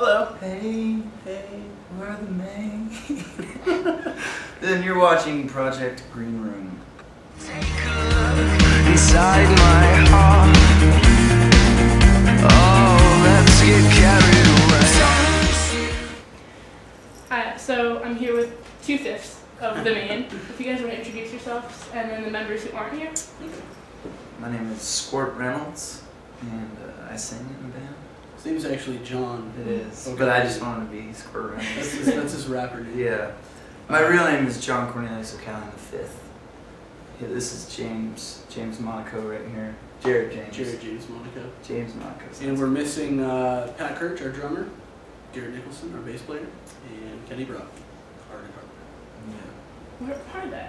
Hello. Hey, we're the Maine. Then you're watching Project Greenroom. Take a look inside my heart. Oh, let's get carried away. So I'm here with 2/5 of the Maine. If you guys want to introduce yourselves and then the members who aren't here. My name is Squirt Reynolds, and I sing in the band. His name's actually John. It is, Okay. but I just wanted to be Squirt Reynolds. That's his rapper name. Yeah. My real name is John Cornelius of Callaghan the Fifth. Yeah, this is James Monaco right here. Jared James Monaco. James Monaco. And we're missing Pat Kirch, our drummer, Garrett Nicholson, our bass player, and Kenny Brock, our guitar player. Yeah. Where are they?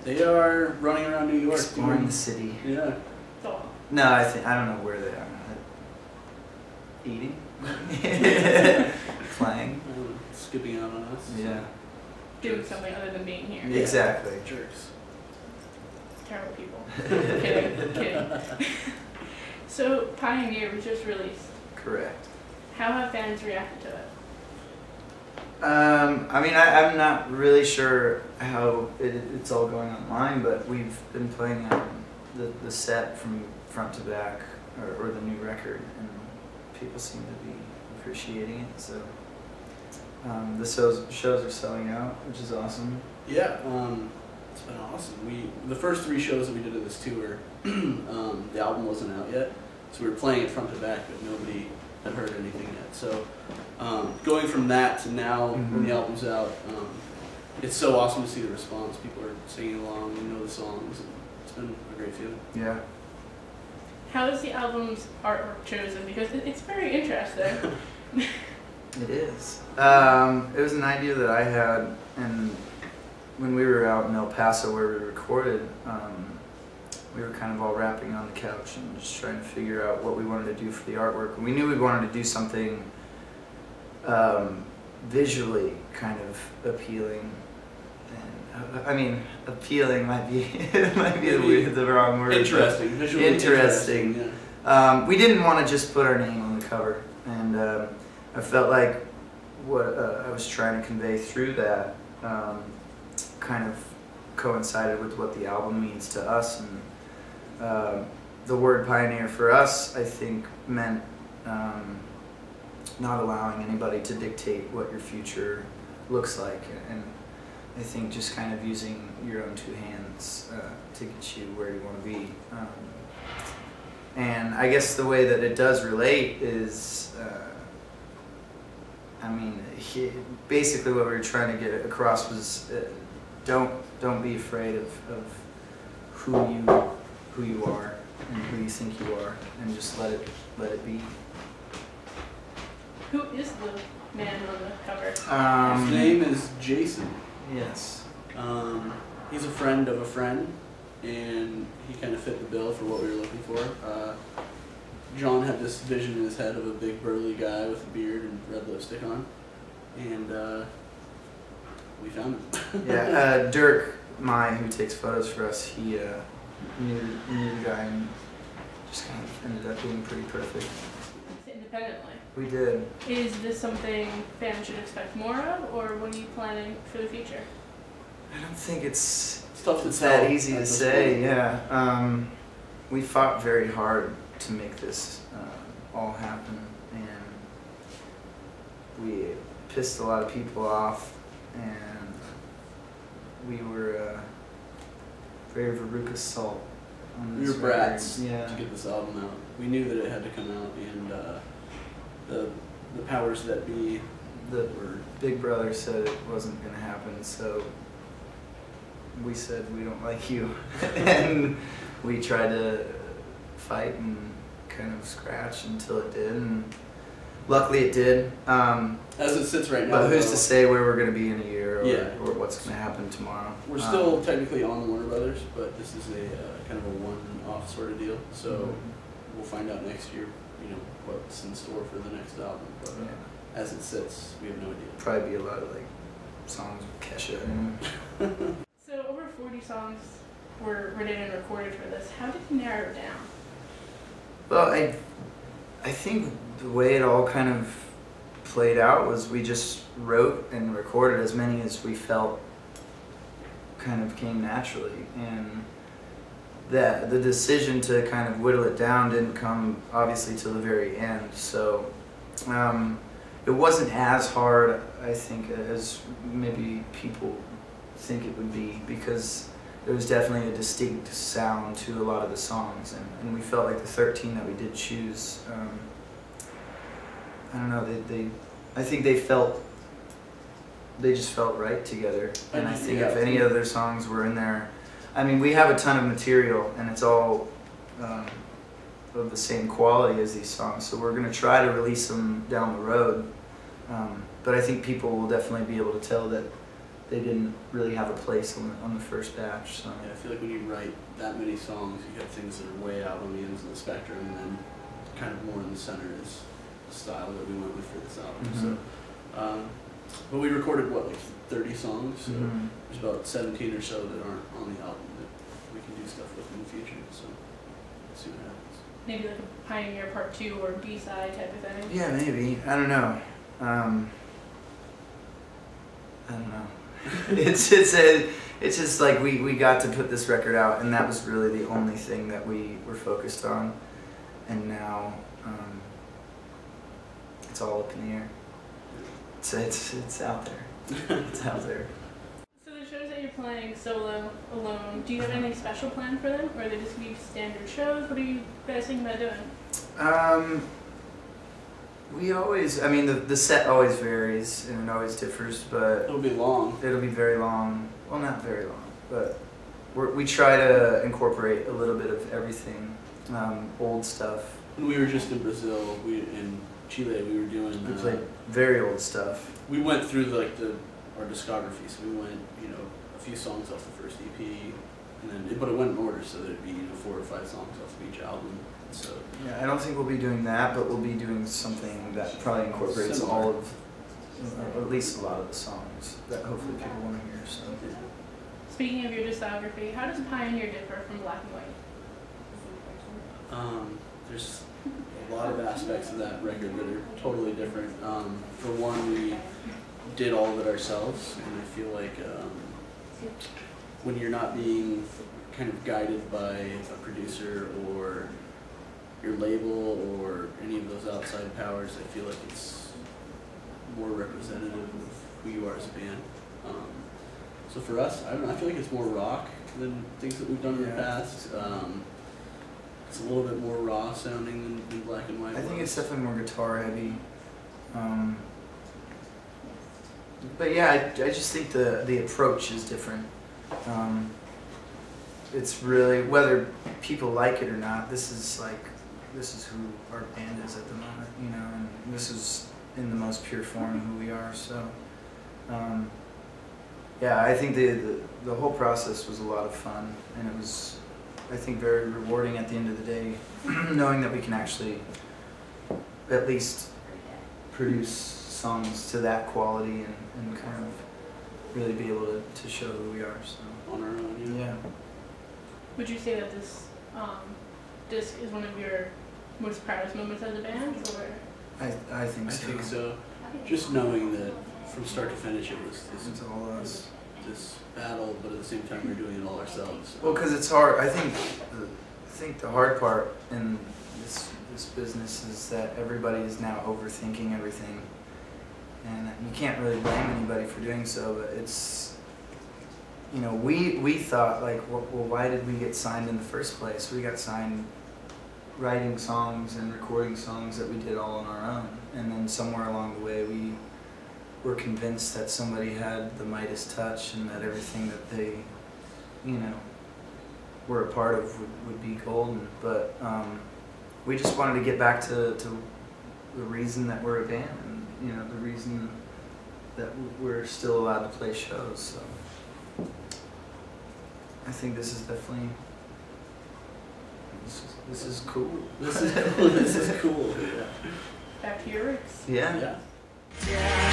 They are running around New York. Exploring the city. Yeah. So, No, I don't know where they are. Eating? Playing? Skipping out on us. Yeah. doing something other than being here. Yeah. Exactly. Jerks. Terrible people. Kidding. So Pioneer was just released. Correct. How have fans reacted to it? I mean, I'm not really sure how it's all going online, but we've been playing the set from front to back, or the new record, and people seem to be appreciating it. So the shows are selling out, which is awesome. Yeah, it's been awesome. The first 3 shows that we did of this tour, the album wasn't out yet, so we were playing it front to back, but nobody had heard anything yet. So going from that to now, when the album's out, it's so awesome to see the response. People are singing along, you know the songs, and it's been a great feeling. Yeah. How is the album's artwork chosen? Because it's very interesting. It is. It was an idea that I had, and when we were out in El Paso where we recorded, we were kind of all rapping on the couch and just trying to figure out what we wanted to do for the artwork. And we knew we wanted to do something visually kind of appealing. And, I mean, appealing might be the wrong word. Interesting. Visually interesting. Yeah. We didn't want to just put our name on the cover, and I felt like what I was trying to convey through that kind of coincided with what the album means to us. And the word pioneer for us, I think, meant not allowing anybody to dictate what your future looks like, and I think just kind of using your own 2 hands to get you where you want to be. And I guess the way that it does relate is, I mean, basically what we were trying to get across was don't be afraid of who you are and who you think you are, and just let it be. Who is the man on the cover? His name is Jason. Yes. He's a friend of a friend, and he kind of fit the bill for what we were looking for. John had this vision in his head of a big burly guy with a beard and red lipstick on, and we found him. Yeah, Dirk, who takes photos for us, he knew the guy and just kind of ended up being pretty perfect. Independently. We did. Is this something fans should expect more of, or what are you planning for the future? I don't think it's tough to that easy to say. Yeah, we fought very hard to make this all happen, and we pissed a lot of people off, and we were very Veruca Salt on We this were brats record. Yeah. to get this album out. We knew that it had to come out, and the powers that be, The Big Brother said it wasn't going to happen, so we said we don't like you, and we tried to fight and kind of scratch until it did, and luckily it did. as it sits right now. But who's to say where we're going to be in a year, or what's going to happen tomorrow? We're still technically on Warner Brothers, but this is a kind of a one-off sort of deal. So we'll find out next year, you know, what's in store for the next album. But as it sits, we have no idea. Probably be a lot of like songs with Kesha. So over 40 songs were written and recorded for this. How did you narrow it down? Well, I think the way it all kind of played out was we just wrote and recorded as many as we felt kind of came naturally, and that the decision to kind of whittle it down didn't come obviously till the very end. So it wasn't as hard, I think, as maybe people think it would be, because there was definitely a distinct sound to a lot of the songs, and we felt like the 13 that we did choose, I don't know, I think they just felt right together. And I think if any other songs were in there, I mean, we have a ton of material, and it's all of the same quality as these songs, so we're going to try to release them down the road. But I think people will definitely be able to tell that they didn't really have a place on the first batch. So. Yeah, I feel like when you write that many songs, you have things that are way out on the ends of the spectrum, and then kind of more in the center is the style that we went with for this album. Mm-hmm. So, but we recorded what, like 30 songs. So Mm-hmm. there's about 17 or so that aren't on the album that we can do stuff with in the future. So let's see what happens. Maybe like a Pioneer Part 2 or B-side type of thing? Yeah, maybe. I don't know. I don't know. It's just like we got to put this record out, and that was really the only thing that we were focused on, and now it's all up in the air. It's out there. It's out there. So the shows that you're playing solo, alone, do you have anything special planned for them, or are they just be standard shows? What are you guys thinking about doing? We always, I mean, the set always varies and it always differs, but It'll be long. it'll be very long. Well, not very long, but we try to incorporate a little bit of everything, old stuff. When we were just in Brazil, in Chile, we were doing. We played very old stuff. We went through our discography, so we went, a few songs off the first EP, and then but it went in order, so there'd be 4 or 5 songs off of each album. So Yeah, I don't think we'll be doing that, but we'll be doing something that probably incorporates Similar. all of, or at least a lot of the songs that hopefully people want to hear. So. Speaking of your discography, how does Pioneer differ from Black and White? there's a lot of aspects of that record that are totally different. For one, we did all of it ourselves, and I feel like when you're not being kind of guided by a producer or your label or any of those outside powers, I feel like it's more representative of who you are as a band. So for us, I don't know, I feel like it's more rock than things that we've done in the past. It's a little bit more raw sounding than Black and White. I think it's definitely more guitar heavy. But yeah, I just think the approach is different. It's really, whether people like it or not, this is who our band is at the moment, and this is in the most pure form who we are. So yeah, I think the whole process was a lot of fun, and it was, I think, very rewarding at the end of the day, knowing that we can actually at least produce songs to that quality and kind of really be able to show who we are. So On our own, yeah. Would you say that this disc is one of your most proudest moments as a band, or? I think I so. think so. Just knowing that from start to finish it was It's all us. this battle, but at the same time we're doing it all ourselves. Well, because it's hard. I think the hard part in this business is that everybody is now overthinking everything, and you can't really blame anybody for doing so. But it's, we thought, like, well, why did we get signed in the first place? We got signed writing songs and recording songs that we did all on our own, and then somewhere along the way we were convinced that somebody had the Midas touch and that everything that they, were a part of would be golden. But we just wanted to get back to the reason that we're a band, and the reason that we're still allowed to play shows. So I think this is definitely, this is cool. This is cool. Yeah. Back to your roots. Yeah. Yeah. Yeah.